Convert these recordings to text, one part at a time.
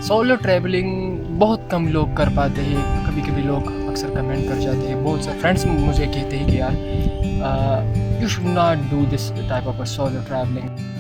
Solo travelling बहुत कम लोग कर पाते हैं। कभी कभी लोग अक्सर कमेंट कर जाते हैं, बहुत से फ्रेंड्स मुझे कहते हैं कि यार you should not do this type of solo travelling.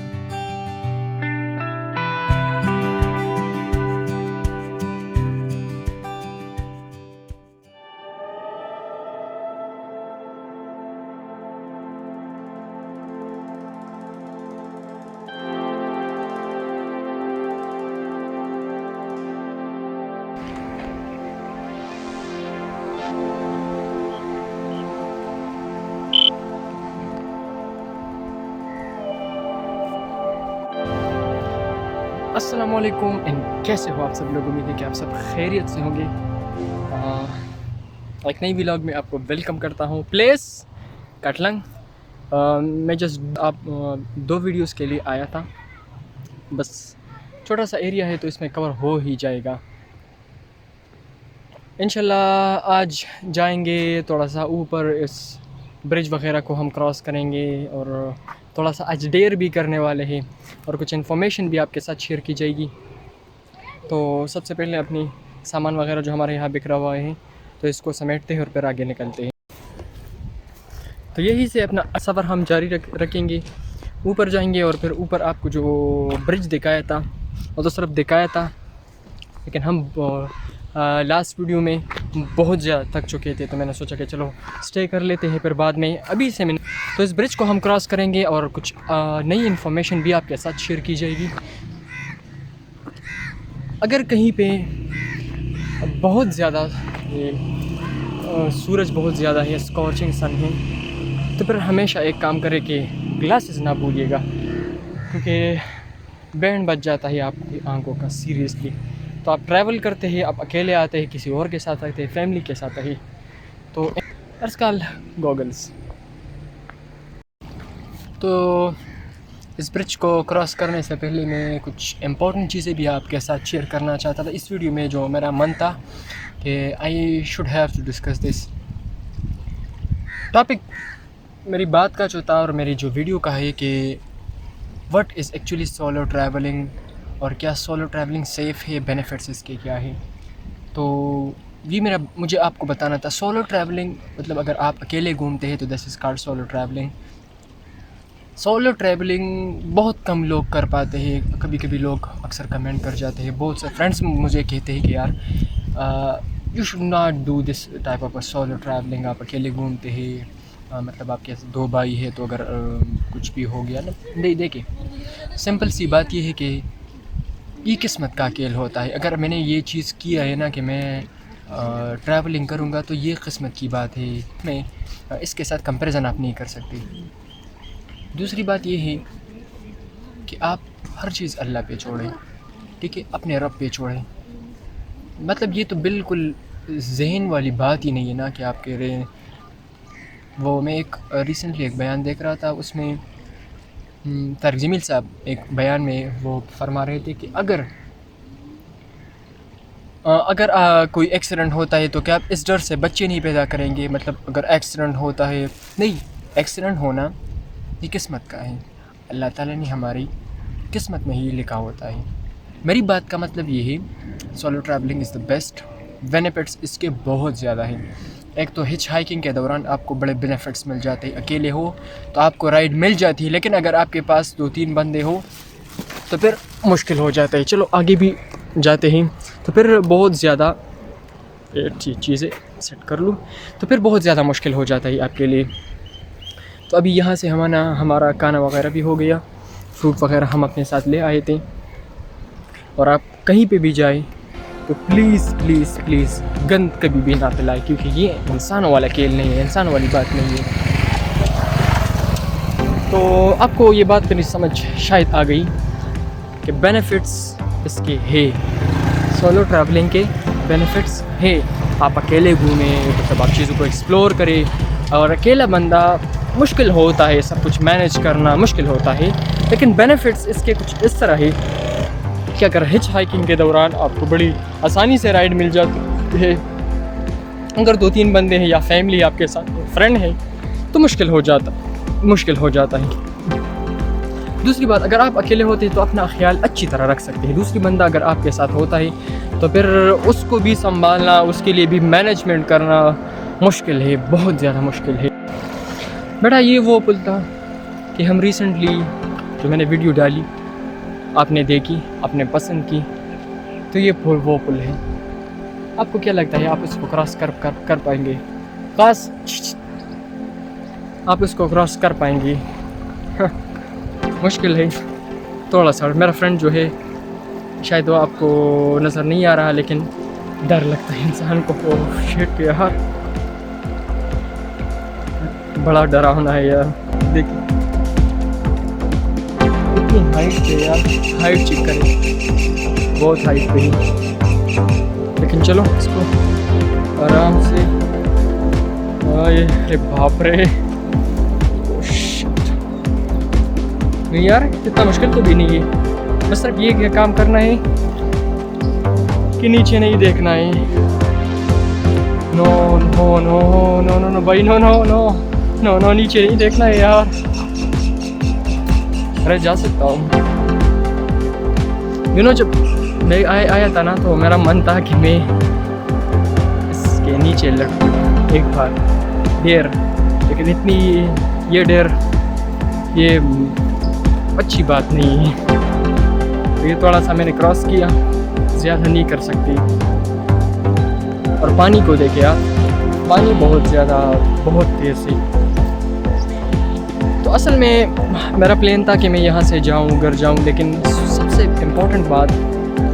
अस्सलाम वालेकुम एंड कैसे हो आप सब लोग। उम्मीद है कि आप सब खैरियत से होंगे। एक नई व्लॉग में आपको वेलकम करता हूँ। प्लेस कटलंग। मैं जस्ट दो वीडियोस के लिए आया था। बस छोटा सा एरिया है तो इसमें कवर हो ही जाएगा इंशाल्लाह। आज जाएंगे थोड़ा सा ऊपर, इस ब्रिज वगैरह को हम क्रॉस करेंगे और थोड़ा सा आज डेयर भी करने वाले हैं और कुछ इन्फॉर्मेशन भी आपके साथ शेयर की जाएगी। तो सबसे पहले अपनी सामान वगैरह जो हमारे यहाँ बिखरा हुआ है तो इसको समेटते हैं और फिर आगे निकलते हैं। तो यही से अपना सफ़र हम जारी रखेंगे। ऊपर जाएंगे और फिर ऊपर आपको जो ब्रिज दिखाया था और तो सिर्फ दिखाया था, लेकिन हम लास्ट वीडियो में बहुत ज़्यादा थक चुके थे तो मैंने सोचा कि चलो स्टे कर लेते हैं, फिर बाद में अभी से मैंने तो इस ब्रिज को हम क्रॉस करेंगे और कुछ नई इन्फॉर्मेशन भी आपके साथ शेयर की जाएगी। अगर कहीं पे बहुत ज़्यादा सूरज बहुत ज़्यादा है, स्कॉचिंग सन है, तो फिर हमेशा एक काम करें कि ग्लासेस ना भूलिएगा, क्योंकि बैंड बच जाता है आपकी आंखों का सीरियसली। तो आप ट्रैवल करते हैं, आप अकेले आते हैं, किसी और के साथ आते हैं, फैमिली के साथ आते हैं, तो आजकल गॉगल्स। तो इस ब्रिज को क्रॉस करने से पहले मैं कुछ इम्पोर्टेंट चीज़ें भी आपके साथ शेयर करना चाहता था। इस वीडियो में जो मेरा मन था कि I should have to discuss this topic. मेरी बात का जो था और मेरी जो वीडियो का है कि what is actually solo travelling और क्या सोलो ट्रैवलिंग सेफ़ है, बेनिफिट्स इसके क्या है। तो ये मुझे आपको बताना था। सोलो ट्रैवलिंग मतलब अगर आप अकेले घूमते हैं तो this is called solo travelling. Solo travelling बहुत कम लोग कर पाते हैं। कभी कभी लोग अक्सर कमेंट कर जाते हैं, बहुत से फ्रेंड्स मुझे कहते हैं कि यार you should not do this type of solo travelling. आप अकेले घूमते हैं, मतलब आपके दो भाई है तो अगर कुछ भी हो गया ना, देखिए सिंपल सी बात ये है कि ये किस्मत का खेल होता है। अगर मैंने ये चीज़ किया है ना कि मैं ट्रैवलिंग करूँगा तो ये किस्मत की बात है। मैं इसके साथ कंपैरिजन आप नहीं कर सकते। दूसरी बात ये है कि आप हर चीज़ अल्लाह पे छोड़ें, ठीक है, अपने रब पे छोड़ें। मतलब ये तो बिल्कुल जहन वाली बात ही नहीं है ना कि आप कह रहे हैं। वो मैं एक रिसेंटली एक बयान देख रहा था, उसमें तारिक जमील साहब एक बयान में वो फरमा रहे थे कि अगर कोई एक्सीडेंट होता है तो क्या आप इस डर से बच्चे नहीं पैदा करेंगे। मतलब अगर एक्सीडेंट होता है, नहीं, एक्सीडेंट होना ये किस्मत का है, अल्लाह ताला ने हमारी किस्मत में ही लिखा होता है। मेरी बात का मतलब ये है solo travelling is the best. Benefits इसके बहुत ज़्यादा हैं। एक तो हिच हाइकिंग के दौरान आपको बड़े बेनिफिट्स मिल जाते हैं। अकेले हो तो आपको राइड मिल जाती है, लेकिन अगर आपके पास 2-3 बंदे हो तो फिर मुश्किल हो जाता है। चलो आगे भी जाते हैं तो फिर बहुत ज़्यादा चीज़ें सेट कर लूँ तो फिर बहुत ज़्यादा मुश्किल हो जाता है आपके लिए। तो अभी यहाँ से हमारा खाना वगैरह भी हो गया, फ्रूट वगैरह हम अपने साथ ले आए थे। और आप कहीं पे भी जाए तो प्लीज़ प्लीज़ प्लीज़ गंद कभी भी ना फैलाए, क्योंकि ये इंसानों वाला खेल नहीं है, इंसानों वाली बात नहीं है। तो आपको ये बात मेरी समझ शायद आ गई कि बेनिफिट्स इसके है, सोलो ट्रैवलिंग के बेनिफिट्स है। आप अकेले घूमें, मतलब आप चीज़ों को एक्सप्लोर करें। और अकेला बंदा मुश्किल होता है, सब कुछ मैनेज करना मुश्किल होता है, लेकिन बेनिफिट्स इसके कुछ इस तरह है कि अगर हिच हाइकिंग के दौरान आपको बड़ी आसानी से राइड मिल जाती है। अगर 2-3 बंदे हैं या फैमिली आपके साथ फ्रेंड है तो मुश्किल हो जाता है। दूसरी बात, अगर आप अकेले होते हैं तो अपना ख्याल अच्छी तरह रख सकते हैं। दूसरी बंदा अगर आपके साथ होता है तो फिर उसको भी संभालना, उसके लिए भी मैनेजमेंट करना मुश्किल है, बहुत ज़्यादा मुश्किल है। बेटा ये वो पुल था कि हम रिसेंटली जो मैंने वीडियो डाली आपने देखी, आपने पसंद की, तो ये पुल वो पुल है। आपको क्या लगता है आप इसको क्रॉस कर पाएंगे? खास आप इसको क्रॉस कर पाएंगे? मुश्किल है थोड़ा सा। मेरा फ्रेंड जो है शायद वो आपको नज़र नहीं आ रहा, लेकिन डर लगता है इंसान को। ओह शिट यार, बड़ा डरावना है यार। देखिए इतनी हाइट पे यार, हाइट चेक करें, बहुत हाइट पे है। लेकिन चलो इसको आराम से। अरे बाप रे, नहीं यार इतना मुश्किल तो भी नहीं है। बस सिर्फ ये काम करना है कि नीचे नहीं देखना है। No no no no no no भाई, no no no no no, नीचे नहीं देखना है यार। अरे जा सकता हूँ। जब मैं आया था ना तो मेरा मन था कि मैं इसके नीचे लटकूँ एक बार देर, लेकिन इतनी ये देर ये अच्छी बात नहीं है। तो ये थोड़ा सा मैंने क्रॉस किया, ज़्यादा नहीं कर सकती। और पानी को देखे यार, पानी बहुत ज़्यादा, बहुत तेज़ है। तो असल में मेरा प्लान था कि मैं यहाँ से जाऊँ, घर जाऊँ, लेकिन सबसे इम्पोर्टेंट बात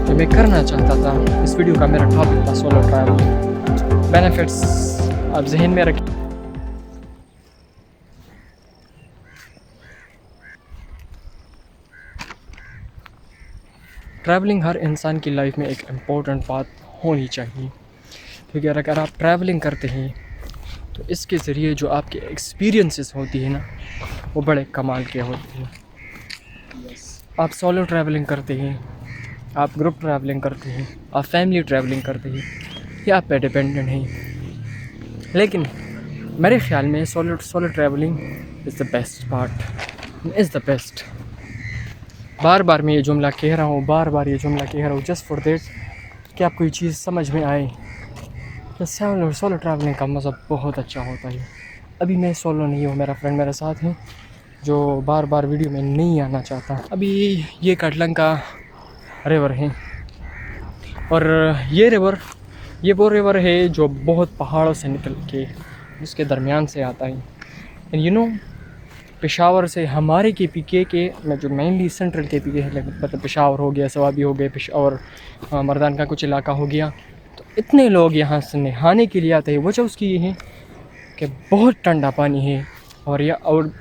जो मैं करना चाहता था, इस वीडियो का मेरा टॉपिक था सोलो ट्रैवल बेनिफिट्स। आप जहन में रखें। ट्रैवलिंग हर इंसान की लाइफ में एक इम्पोर्टेंट बात होनी चाहिए, क्योंकि अगर आप ट्रैवलिंग करते हैं तो इसके ज़रिए जो आपके एक्सपीरियंसेस होती है ना, वो बड़े कमाल के होते हैं। आप सोलो ट्रैवलिंग करते हैं, आप ग्रुप ट्रैवलिंग करते हैं, आप फैमिली ट्रैवलिंग करते हैं, या आप पे डिपेंडेंट हैं। लेकिन मेरे ख़्याल में solo travelling is the best part, is the best. बार बार मैं ये जुमला कह रहा हूँ, बार बार ये जुमला कह रहा हूँ, जस्ट फॉर देट कि आपको ये चीज़ समझ में आए कि सोलो ट्रैवलिंग का मज़ा बहुत अच्छा होता है। अभी मैं सोलो नहीं हूँ, मेरा फ्रेंड मेरे साथ है जो बार बार वीडियो में नहीं आना चाहता। अभी ये कटलंग का रिवर है, और ये वो रिवर है जो बहुत पहाड़ों से निकल के उसके दरमियान से आता है। एंड यू नो, पेशावर से हमारे KPK के में जो मेनली सेंट्रल KPK है, मतलब पेशावर हो गया, सवाबी हो गए, पेशावर मर्दान का कुछ इलाका हो गया, तो इतने लोग यहाँ से नहाने के लिए आते हैं। वजह उसकी ये है कि बहुत ठंडा पानी है और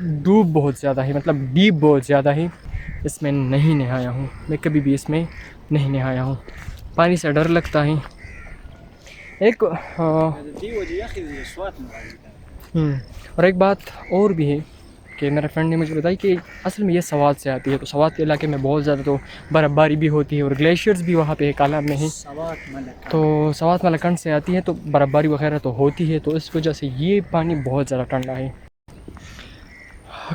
डूब बहुत ज़्यादा है, मतलब डीप बहुत ज़्यादा है। इसमें नहीं नहाया हूँ मैं, कभी भी इसमें नहीं नहाया हूँ, पानी से डर लगता है। एक और एक बात और भी है कि मेरे फ्रेंड ने मुझे बताई कि असल में ये सवात से आती है। तो सवात के इलाके में बहुत ज़्यादा तो बर्फ़बारी भी होती है और ग्लेशियर्स भी वहाँ पे कालाब में है। तो सवात मलकंड से आती है तो बर्फ़बारी वगैरह तो होती है, तो इस वजह से ये पानी बहुत ज़्यादा ठंडा है।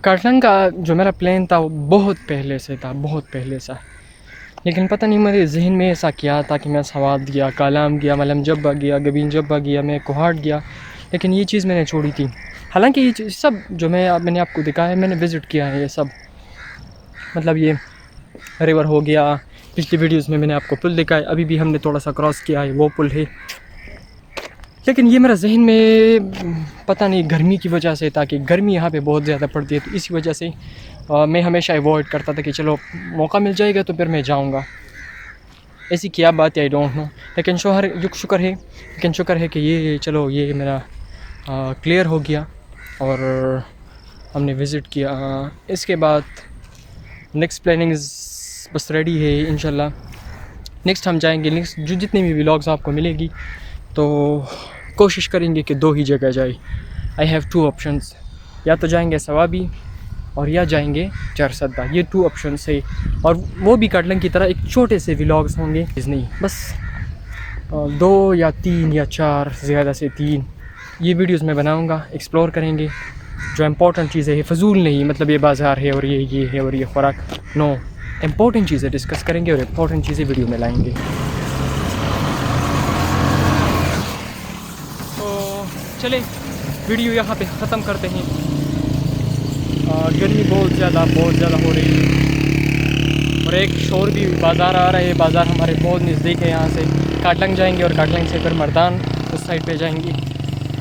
कटलंग का जो मेरा प्लान था वो बहुत पहले से था, बहुत पहले से, लेकिन पता नहीं मेरे जहन में ऐसा क्या था कि मैं सवात गया, कालाम गया, मलम जब्बा गया, गबीन जब्बा गया, मैं कोहाट गया, लेकिन ये चीज़ मैंने छोड़ी थी। हालांकि ये चीज़ सब जो मैंने आपको दिखाया है, मैंने विज़िट किया है ये सब। मतलब ये रिवर हो गया, पिछली वीडियोस में मैंने आपको पुल दिखाया, अभी भी हमने थोड़ा सा क्रॉस किया है, वो पुल है। लेकिन ये मेरा जहन में पता नहीं गर्मी की वजह से, ताकि गर्मी यहाँ पे बहुत ज़्यादा पड़ती है, तो इसी वजह से मैं हमेशा अवॉइड करता था कि चलो मौका मिल जाएगा तो फिर मैं जाऊँगा। ऐसी क्या बात है, आई डोंट नो। लेकिन शुक्र है कि ये चलो ये मेरा क्लियर हो गया और हमने विज़िट किया। इसके बाद नेक्स्ट प्लानिंग बस रेडी है इंशाल्लाह। नेक्स्ट हम जाएंगे, नेक्स्ट जो जितनी भी व्लॉग्स आपको मिलेगी तो कोशिश करेंगे कि 2 ही जगह जाए। आई हैव 2 ऑप्शंस, या तो जाएंगे सवाबी और या जाएंगे चरसद्दा, ये 2 ऑप्शंस है। और वो भी कटलंग की तरह एक छोटे से व्लॉग्स होंगे, नहीं बस 2 या 3 या 4, ज़्यादा से 3 ये वीडियोस मैं बनाऊंगा, एक्सप्लोर करेंगे जो इम्पोर्टेंट चीज़ें हैं, फजूल नहीं, मतलब ये बाज़ार है और ये है और ये ख़ुराक, नो, इम्पोर्टेंट चीज़ें डिस्कस करेंगे और इम्पोर्टेंट चीज़ें वीडियो में लाएंगे। तो चले वीडियो यहाँ पे ख़त्म करते हैं। गर्मी बहुत ज़्यादा हो रही है और एक शोर भी, बाज़ार आ रहा है। बाज़ार हमारे बहुत नज़दीक है, यहाँ से काटलंग जाएंगे और काटलंग से फिर मर्दान उस साइड पे जाएंगे।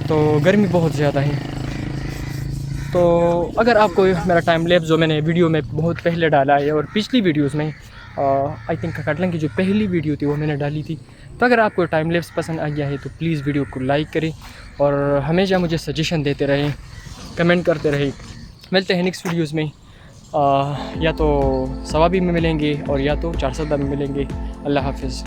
तो गर्मी बहुत ज़्यादा है। तो अगर आपको मेरा टाइम लैप्स जो मैंने वीडियो में बहुत पहले डाला है और पिछली वीडियोस में आई थिंक काटलंग की जो पहली वीडियो थी वो मैंने डाली थी, तो अगर आपको टाइम लैप्स पसंद आ गया है तो प्लीज़ वीडियो को लाइक करें और हमेशा मुझे सजेशन देते रहें, कमेंट करते रहें। मिलते हैं नेक्स्ट वीडियोज़ में, या तो सवाबी में मिलेंगे और या तो 400 में मिलेंगे। अल्लाह हाफ़िज़।